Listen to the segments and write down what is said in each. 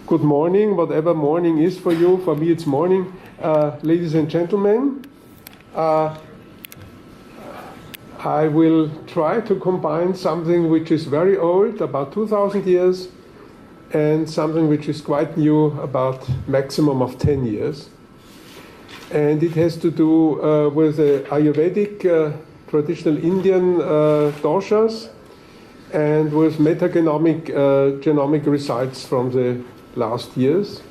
Good morning, whatever morning is for you. For me, it's morning. Ladies and gentlemen, I will try to combine something which is very old, about 2,000 years, and something which is quite new, about maximum of 10 years. And it has to do with the Ayurvedic, traditional Indian doshas, and with metagenomic genomic results from the last years.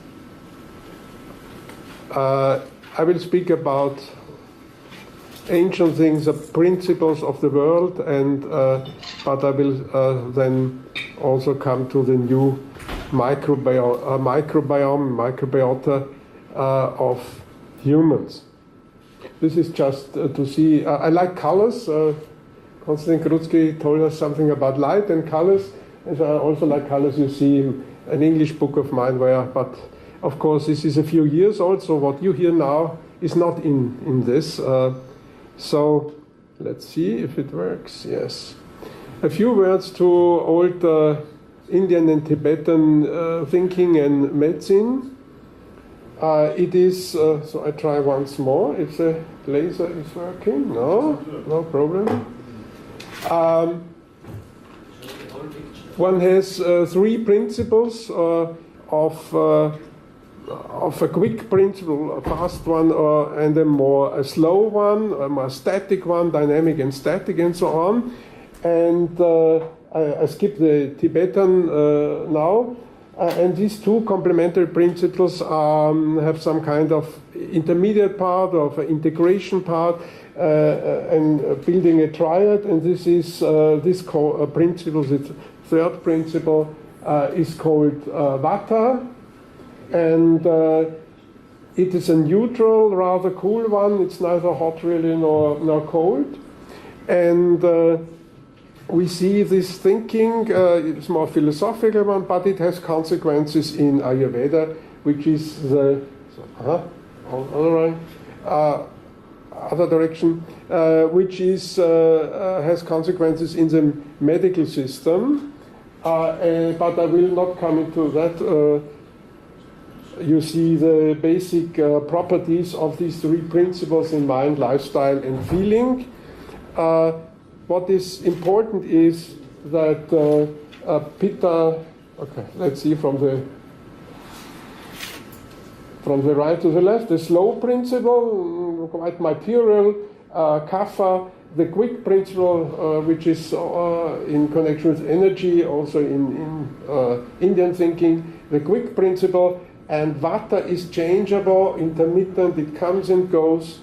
I will speak about ancient things, the principles of the world, and but I will then also come to the new microbiota of humans. This is just to see. I like colors. Kratky told us something about light and colors, and I also like colors. You see an English book of mine where, but of course this is a few years old, so what you hear now is not in this. So let's see if it works. Yes. A few words to old Indian and Tibetan thinking and medicine. It is, so I try once more, if the laser is working. No problem. One has three principles of a quick principle, a fast one, and a slow one, a more static one, dynamic and static, and so on. And I skip the Tibetan now. And these two complementary principles have some kind of intermediate part, of an integration part, and building a triad. And this is this principle, the third principle, is called Vata, and it is a neutral, rather cool one. It's neither hot really nor cold, and we see this thinking, it's more philosophical one, but it has consequences in Ayurveda, which is the other direction, which is has consequences in the medical system. But I will not come into that. You see the basic properties of these three principles in mind, lifestyle, and feeling. What is important is that Pitta, okay, let's see from the right to the left, the slow principle, quite material, Kapha, the quick principle, which is in connection with energy, also in Indian thinking, the quick principle, and Vata is changeable, intermittent, it comes and goes.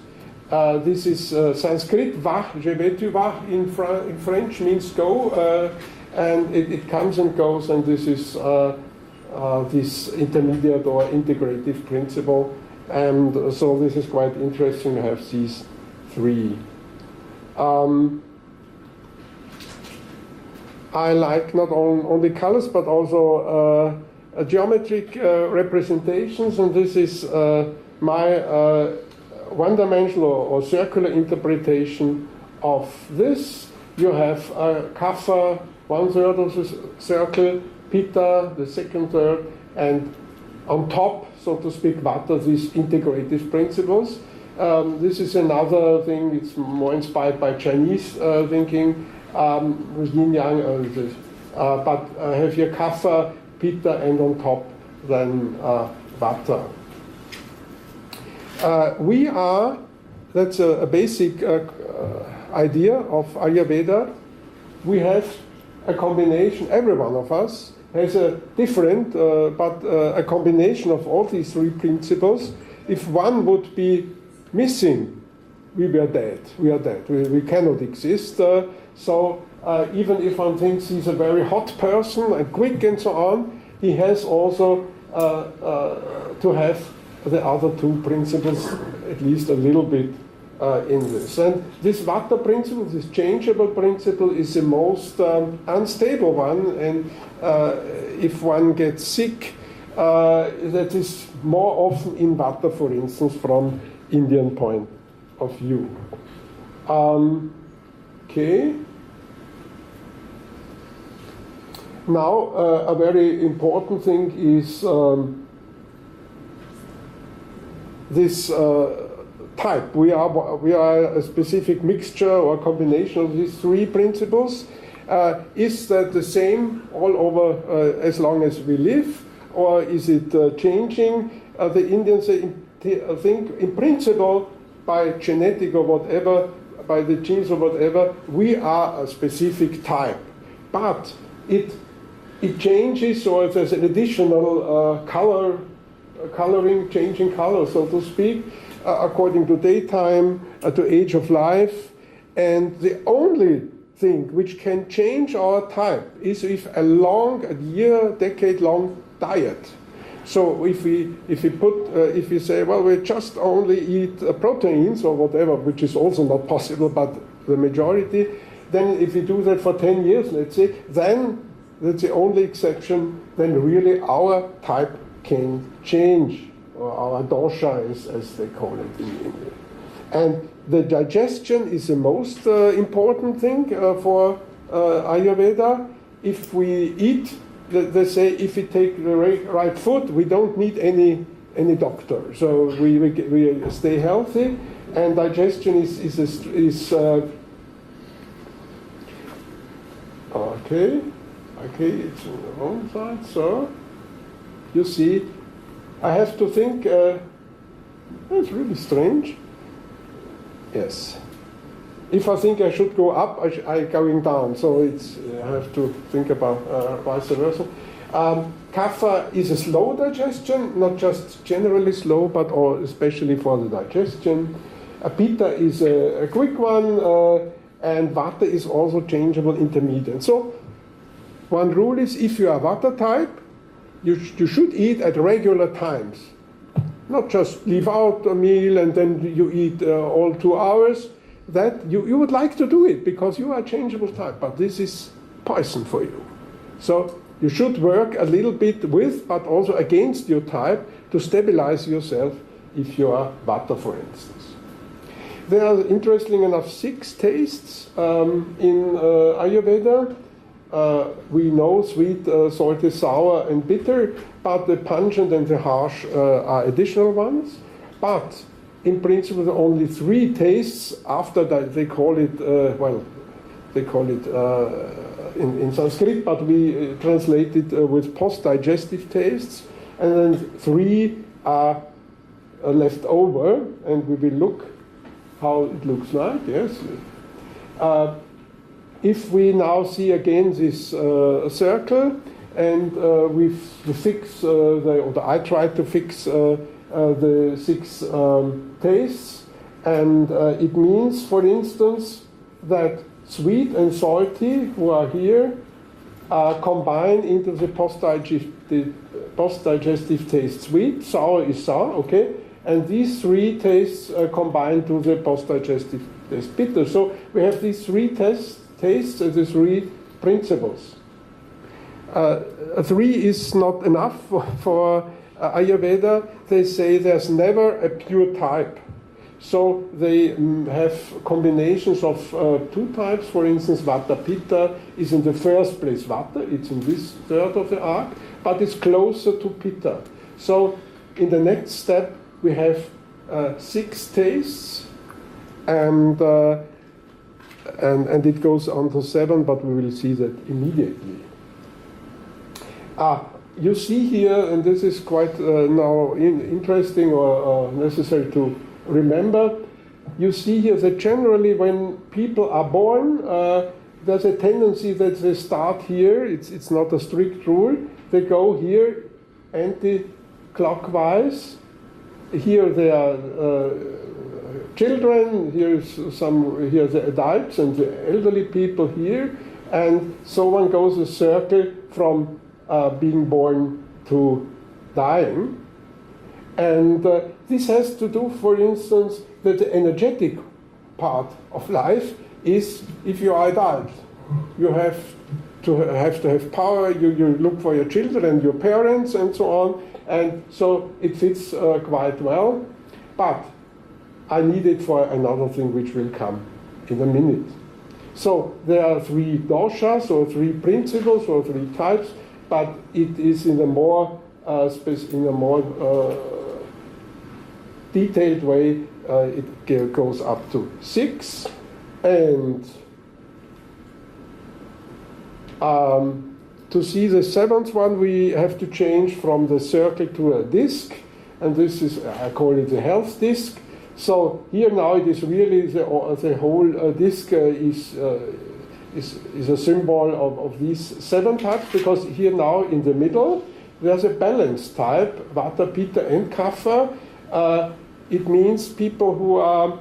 This is Sanskrit, vah, je vais tu vas in French means go, and it comes and goes, and this is this intermediate or integrative principle, and so this is quite interesting to have these three. I like not only colors but also geometric representations, and this is my one-dimensional or circular interpretation of this. You have Kapha, 1/3 of the circle, Pitta, the second third, and on top, so to speak, Vata, these integrative principles. This is another thing, it's more inspired by Chinese thinking, with yin-yang, but I have here Kapha, Pitta, and on top then Vata. We are, that's a basic idea of Ayurveda. We have a combination, every one of us has a different, but a combination of all these three principles. If one would be missing, we were dead. We are dead. We cannot exist. So even if one thinks he's a very hot person and quick and so on, he has also to have the other two principles, at least a little bit in this. And this Vata principle, this changeable principle, is the most unstable one, and if one gets sick, that is more often in Vata, for instance, from Indian point of view. Okay. Now, a very important thing is this type. We are a specific mixture or combination of these three principles. Is that the same all over as long as we live, or is it changing? The Indians think, in principle, by genetic or whatever, by the genes or whatever, we are a specific type. But it changes, or if there's an additional coloring, changing color, so to speak, according to daytime, to age of life. And the only thing which can change our type is if a decade-long diet. So if we say, well, we just only eat proteins or whatever, which is also not possible, but the majority, then if we do that for 10 years, let's say, then that's the only exception, then really our type can change, or our dosha, as they call it in India. And the digestion is the most important thing for Ayurveda. If we eat, they say, if we take the right food, we don't need any doctor. So we stay healthy, and digestion is okay. It's on the wrong side. So you see, I have to think. That's really strange. Yes. If I think I should go up, I'm going down. So I have to think about vice versa. Kapha is a slow digestion, not just generally slow, but especially for the digestion. Pitta is a quick one, and Vata is also changeable intermediate. So one rule is, if you are Vata type, you should eat at regular times. Not just leave out a meal and then you eat all 2 hours. That you would like to do it because you are a changeable type, but this is poison for you. So you should work a little bit with, but also against your type, to stabilize yourself if you are Vata, for instance. There are, interesting enough, 6 tastes in Ayurveda. We know sweet, salty, sour, and bitter, but the pungent and the harsh are additional ones. But in principle, there are only 3 tastes. After that, they call it, in Sanskrit, but we translate it with post-digestive tastes. And then 3 are left over, and we will look how it looks like, yes. If we now see again this circle, and we fix, I try to fix the 6 tastes, and it means, for instance, that sweet and salty, who are here, combine into the post-digestive taste. Sweet, sour is sour, okay, and these 3 tastes combine to the post-digestive taste bitter. So we have these 3 tastes and the 3 principles. 3 is not enough for Ayurveda. They say there's never a pure type. So they have combinations of 2 types. For instance, Vata Pitta is in the first place Vata. It's in this third of the arc, but it's closer to Pitta. So in the next step, we have 6 tastes, and it goes on to 7, but we will see that immediately. You see here, and this is quite now interesting or necessary to remember, you see here that generally when people are born, there's a tendency that they start here. It's not a strict rule. They go here anti-clockwise. Here they are children, here's the adults and the elderly people here, and so one goes a circle from being born to dying. And this has to do, for instance, that the energetic part of life is, if you are adult, you have to have power, you look for your children and your parents and so on, and so it fits quite well. But I need it for another thing which will come in a minute. So there are 3 doshas or 3 principles or 3 types, but it is in a more detailed way. It goes up to 6, and to see the 7th one, we have to change from the circle to a disc, and this is, I call it the health disc. So here now it is really the whole disc is a symbol of these 7 types, because here now in the middle there's a balanced type, Vata, Pitta, and Kapha. It means people who are,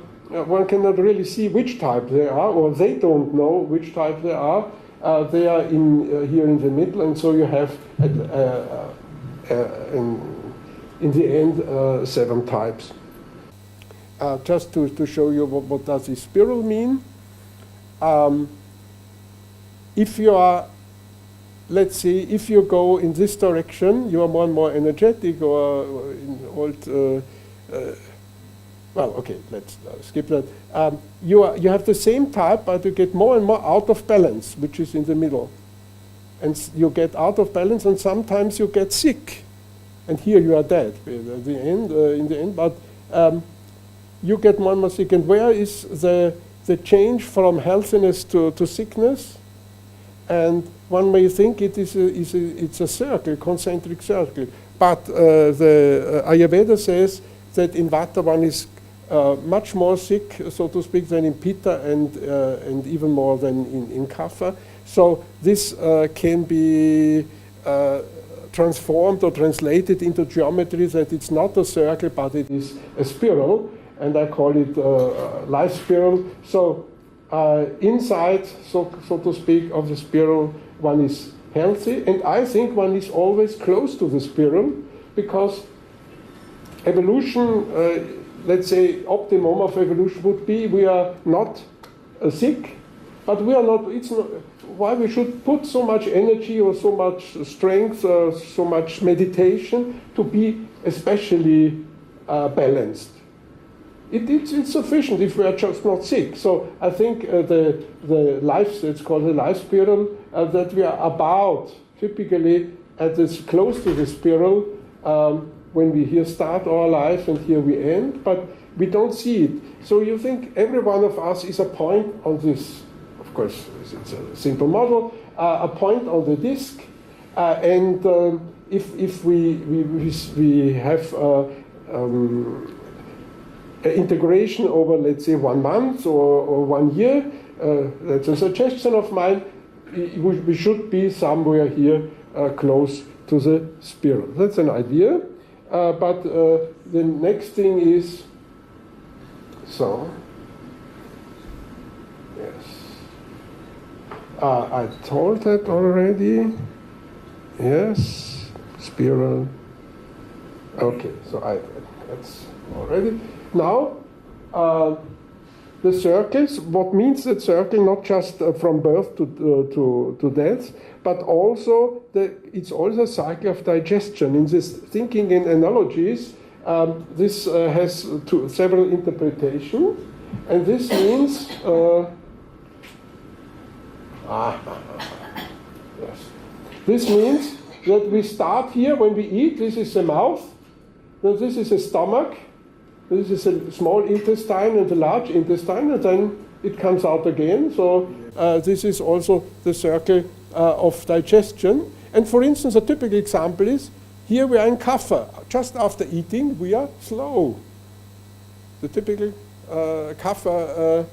one cannot really see which type they are, or they don't know which type they are. They are here in the middle, and so you have in the end 7 types. Just to show you what does this spiral mean. If you are, let's say, if you go in this direction, you are more and more energetic, or in old. Well, okay, let's skip that. You have the same type, but you get more and more out of balance, which is in the middle. And you get out of balance, and sometimes you get sick. And here you are dead at the end, in the end. But you get more and more sick. And where is the change from healthiness to sickness? And one may think it's a circle, concentric circle. But the Ayurveda says that in Vata one is much more sick, so to speak, than in Pitta, and even more than in Kapha. So this can be transformed or translated into geometry, that it's not a circle, but it is a spiral, and I call it life spiral. So inside, so to speak, of the spiral, one is healthy, and I think one is always close to the spiral, because evolution, let's say, optimum of evolution would be we are not sick, but we are not. It's not why we should put so much energy or so much strength or so much meditation to be especially balanced. It's sufficient if we are just not sick. So I think the life, it's called the life spiral, that we are about typically at this close to the spiral. When we here start our life and here we end, but we don't see it. So you think every one of us is a point on this, of course, it's a simple model, a point on the disc, and if we have integration over, let's say, 1 month or 1 year, that's a suggestion of mine, we should be somewhere here close to the spiral. That's an idea. But the next thing is, so, yes, I told that already, yes, spiral, okay, so that's already. Now, the circles, what means that circle, not just from birth to death, but also it's also a cycle of digestion. In this thinking in analogies, this has several interpretations, and this means yes. This means that we start here when we eat. This is the mouth, then this is the stomach, this is a small intestine and the large intestine, and then it comes out again. So this is also the circle of digestion. And for instance, a typical example is, here we are in Kapha. Just after eating, we are slow. The typical Kapha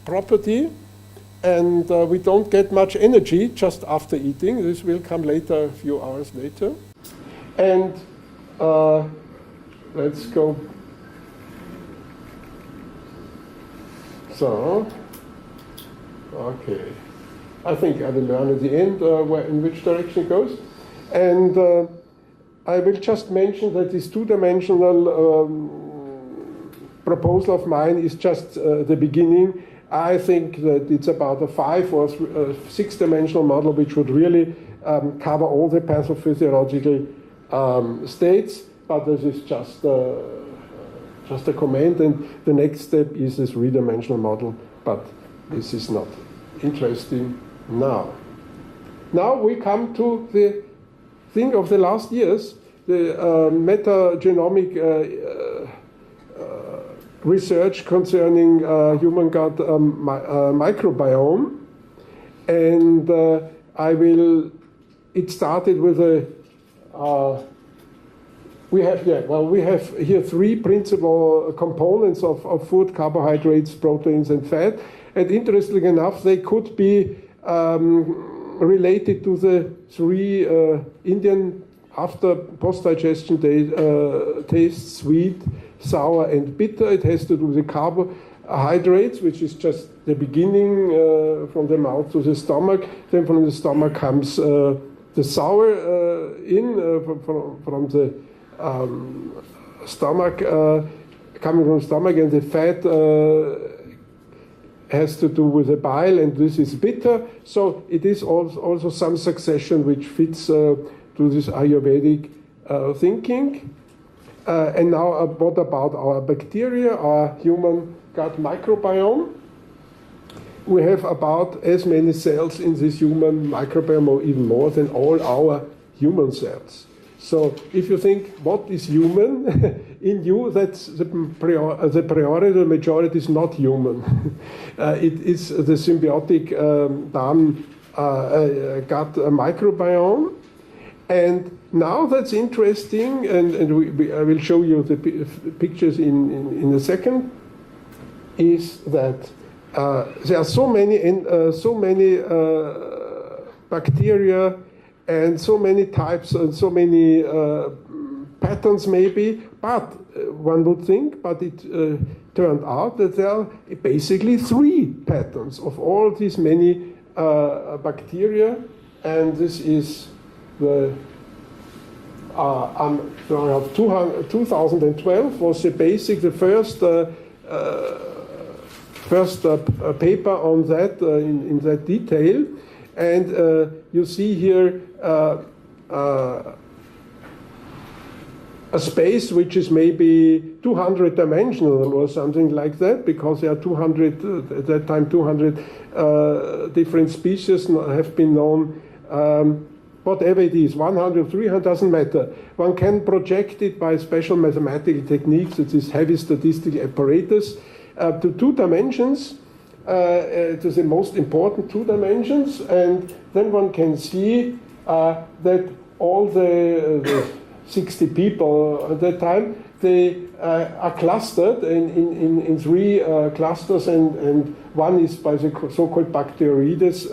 property. And we don't get much energy just after eating. This will come later, a few hours later. And let's go. So, okay. I think I will learn at the end in which direction it goes. And I will just mention that this two-dimensional proposal of mine is just the beginning. I think that it's about a 5 or 6-dimensional model which would really cover all the pathophysiological states, but this is just just a comment, and the next step is this three-dimensional model, but this is not interesting now. Now we come to the thing of the last years, the metagenomic research concerning human gut microbiome, and it started with we have here three principal components of food: carbohydrates, proteins, and fat. And interestingly enough, they could be related to the three Indian after post-digestion taste: sweet, sour, and bitter. It has to do with the carbohydrates, which is just the beginning from the mouth to the stomach. Then from the stomach comes the sour from the stomach, coming from the stomach, and the fat has to do with the bile, and this is bitter. So it is also some succession which fits to this Ayurvedic thinking. And now what about our bacteria, our human gut microbiome? We have about as many cells in this human microbiome, or even more than all our human cells. So if you think, what is human? In you, that's the priority, the majority is not human. It is the symbiotic gut microbiome. And now that's interesting, and I will show you the pictures in a second, is that there are so many bacteria and so many types and so many patterns maybe, but one would think, but it turned out that there are basically three patterns of all these many bacteria, and this is the 2012 was the first paper on that in that detail, and you see here a space which is maybe 200 dimensional or something like that, because there are 200 at that time 200 different species have been known. Whatever it is, 100, 300, doesn't matter. One can project it by special mathematical techniques, it is heavy statistical apparatus, to 2 dimensions, to the most important 2 dimensions, and then one can see that all the 60 people at that time, they are clustered in 3 clusters, and one is by the so-called Bacteroides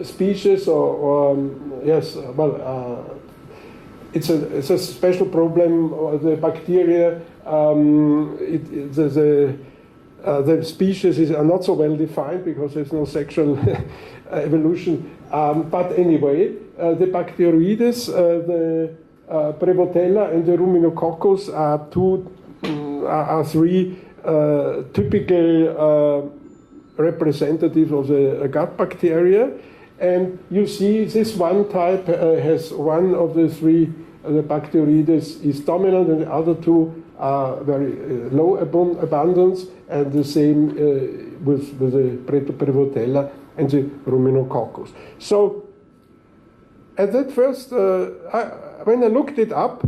species, it's a special problem. The bacteria, the species are not so well defined because there's no sexual evolution. But anyway, the Bacteroides, the Prevotella, and the Ruminococcus are 3 typical representatives of the gut bacteria. And you see this one type has one of the 3, the Bacteroides is dominant, and the other 2 are very low abundance, and the same with the Prevotella and the Ruminococcus. So at that first, when I looked it up,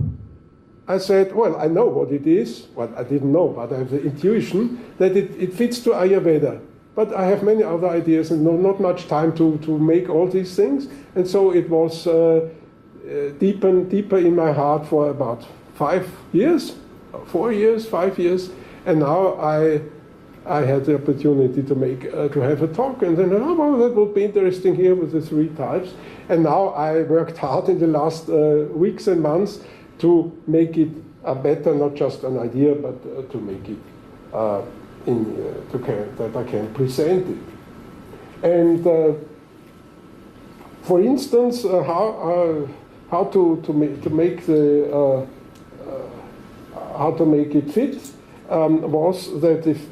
I said, well, I know what it is. Well, I didn't know, but I have the intuition that it fits to Ayurveda. But I have many other ideas and not much time to make all these things. And so it was deeper in my heart for about 5 years, 4 years, 5 years. And now I had the opportunity to have a talk. And then, well, that would be interesting here with the 3 types. And now I worked hard in the last weeks and months to make it better, not just an idea, but to make it that I can present it. And for instance, how to make it fit was that if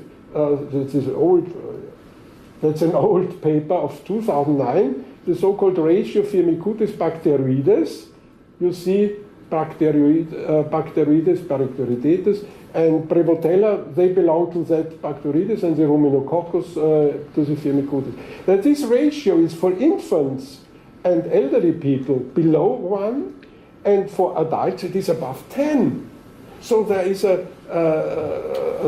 that's an old paper of 2009, the so-called ratio Firmicutes Bacteroides. You see Bacteroides, Bacteroidetes, And Prevotella, they belong to that Bacteroides, and the Ruminococcus to the Firmicutes. That this ratio is for infants and elderly people below 1, and for adults it is above 10. So there is a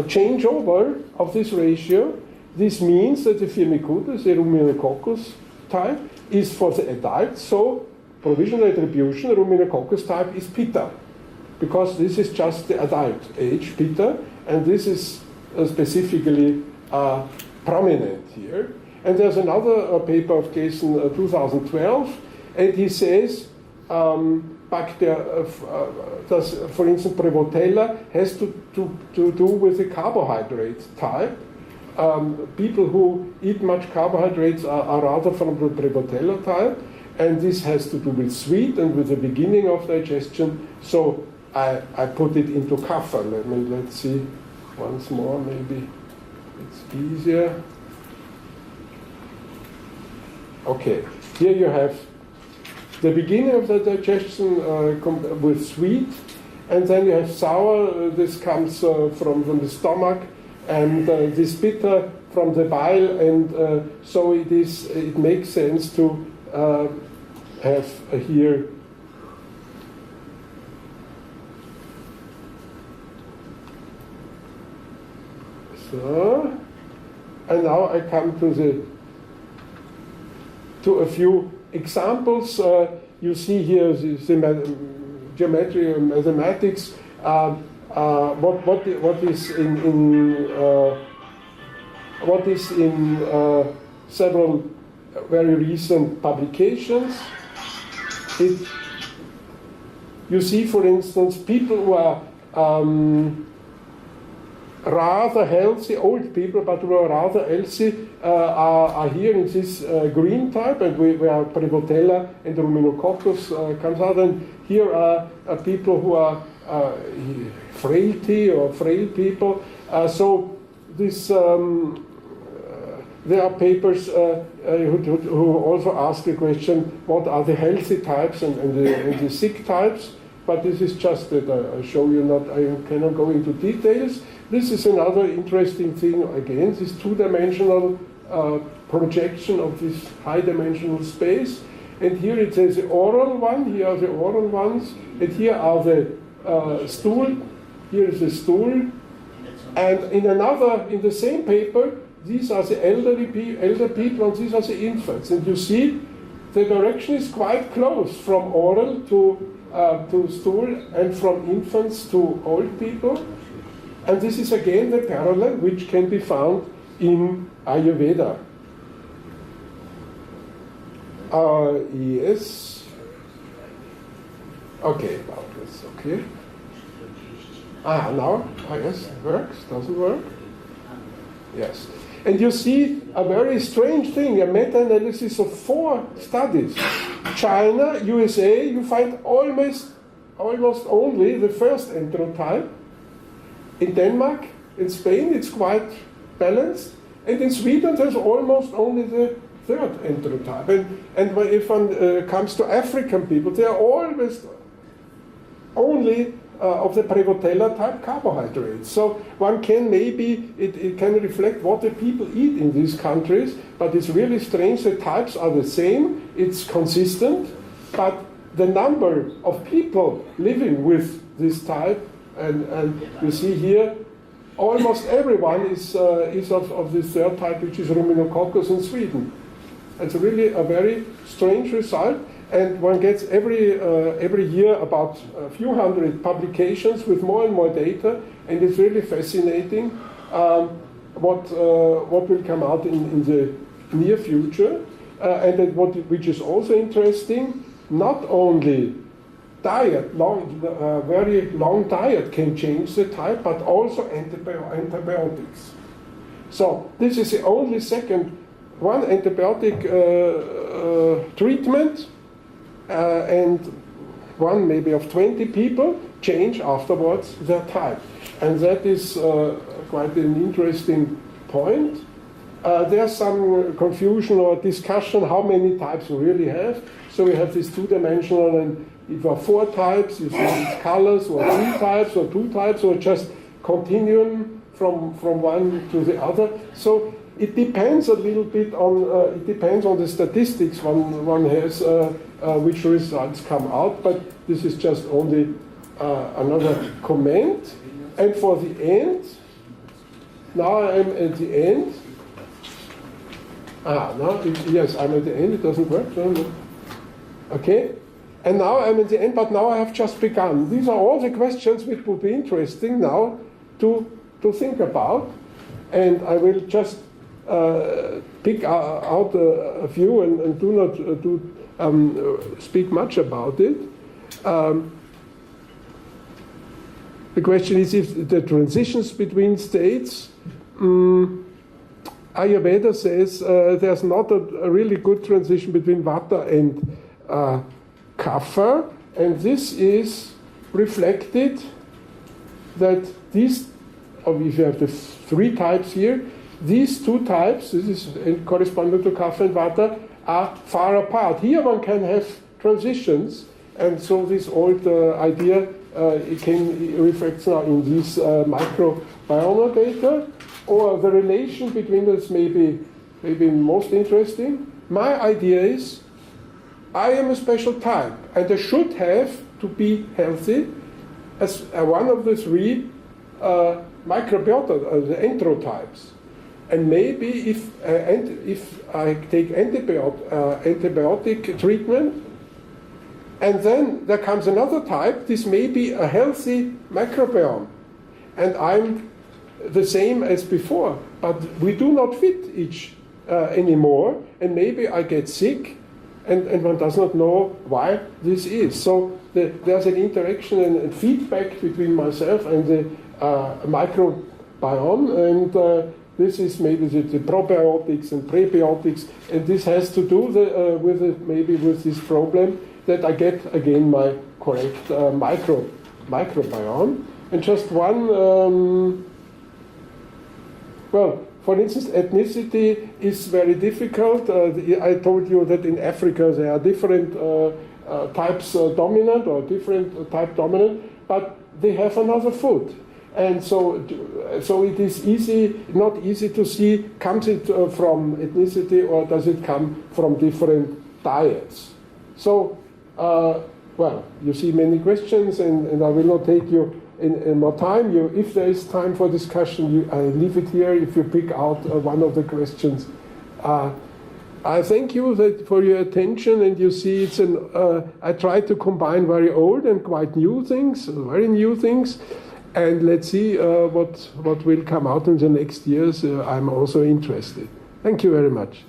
changeover of this ratio. This means that the Firmicutes, the Ruminococcus type, is for the adults, so provisional attribution, Ruminococcus type is Pitta, because this is just the adult age, Pitta, and this is specifically prominent here. And there's another paper of Jason 2012, and he says, for instance, Prevotella has to do with the carbohydrate type. People who eat much carbohydrates are rather from the Prevotella type, and this has to do with sweet and with the beginning of digestion. So I put it into kapha. Let's see once more, maybe it's easier. Okay, here you have the beginning of the digestion with sweet, and then you have sour. This comes from the stomach, and this bitter from the bile, and so it makes sense to have here so, and now I come to a few examples. You see here the geometry and mathematics. What is in several very recent publications. You see, for instance, people who are rather healthy, old people, but who are rather healthy, are here in this green type, and where Prevotella and Ruminococcus comes out. And here are people who are frailty or frail people. So this there are papers who also ask the question, what are the healthy types and the sick types? But this is just that I show you, I cannot go into details. This is another interesting thing, again, this two-dimensional projection of this high-dimensional space. And here it says the oral one, here are the oral ones, and here are the stool, here is the stool. And in the same paper, these are the elder people, and these are the infants. And you see, the direction is quite close from oral to stool, and from infants to old people. And this is again the parallel which can be found in Ayurveda. Yes. Okay, well, that's okay. Yes, it works, doesn't work? Yes. And you see a very strange thing, a meta-analysis of 4 studies. China, USA, you find almost only the first enterotype. In Denmark, in Spain, it's quite balanced. And in Sweden, there's almost only the third enterotype. And if one comes to African people, they are always only of the Prevotella type carbohydrates. So one can it can reflect what the people eat in these countries, but it's really strange. The types are the same, it's consistent, but the number of people living with this type, and you see here, almost everyone is of the third type, which is Ruminococcus in Sweden. It's really a very strange result. And one gets every year about a few hundred publications with more and more data, and it's really fascinating what will come out in the near future. And which is also interesting, not only diet, very long diet can change the type, but also antibiotics. So this is the only one antibiotic treatment. And one maybe of 20 people change afterwards their type. And that is quite an interesting point. There's some confusion or discussion how many types we really have. So we have this two-dimensional, and if there are 4 types, you see it's colors, or 3 types, or 2 types, or just continuum from one to the other. So it depends a little bit on it depends on the statistics one has, which results come out. But this is just only another comment. And for the end, now I'm at the end. Yes, I'm at the end. It doesn't work. No. Okay. And now I'm at the end, but now I have just begun. These are all the questions which would be interesting now to think about. And I will just pick out a few and do not speak much about it. The question is if the transitions between states, Ayurveda says there's not a really good transition between Vata and Kapha, and this is reflected that these, if you have the three types here, these two types, this is corresponding to Kapha and Vata, are far apart. Here one can have transitions, and so this old idea it reflects now in this microbiome data, or the relation between us may be most interesting. My idea is I am a special type, and I should have to be healthy as one of the three microbiota, the enterotypes. And maybe if I take antibiotic treatment, and then there comes another type, this may be a healthy microbiome, and I'm the same as before, but we do not fit each anymore, and maybe I get sick, and one does not know why this is. So there's an interaction and feedback between myself and the microbiome, and this is maybe the probiotics and prebiotics, and this has to do with this problem that I get again my correct microbiome. And just one, well, for instance, ethnicity is very difficult. I told you that in Africa there are different types dominant or different type dominant, but they have another food. And so it is not easy to see, comes it from ethnicity or does it come from different diets? So, well, you see many questions, and I will not take you in more time. If there is time for discussion, I leave it here if you pick out one of the questions. I thank you for your attention, and you see I try to combine very old and quite new things, very new things. And let's see what will come out in the next years. I'm also interested. Thank you very much.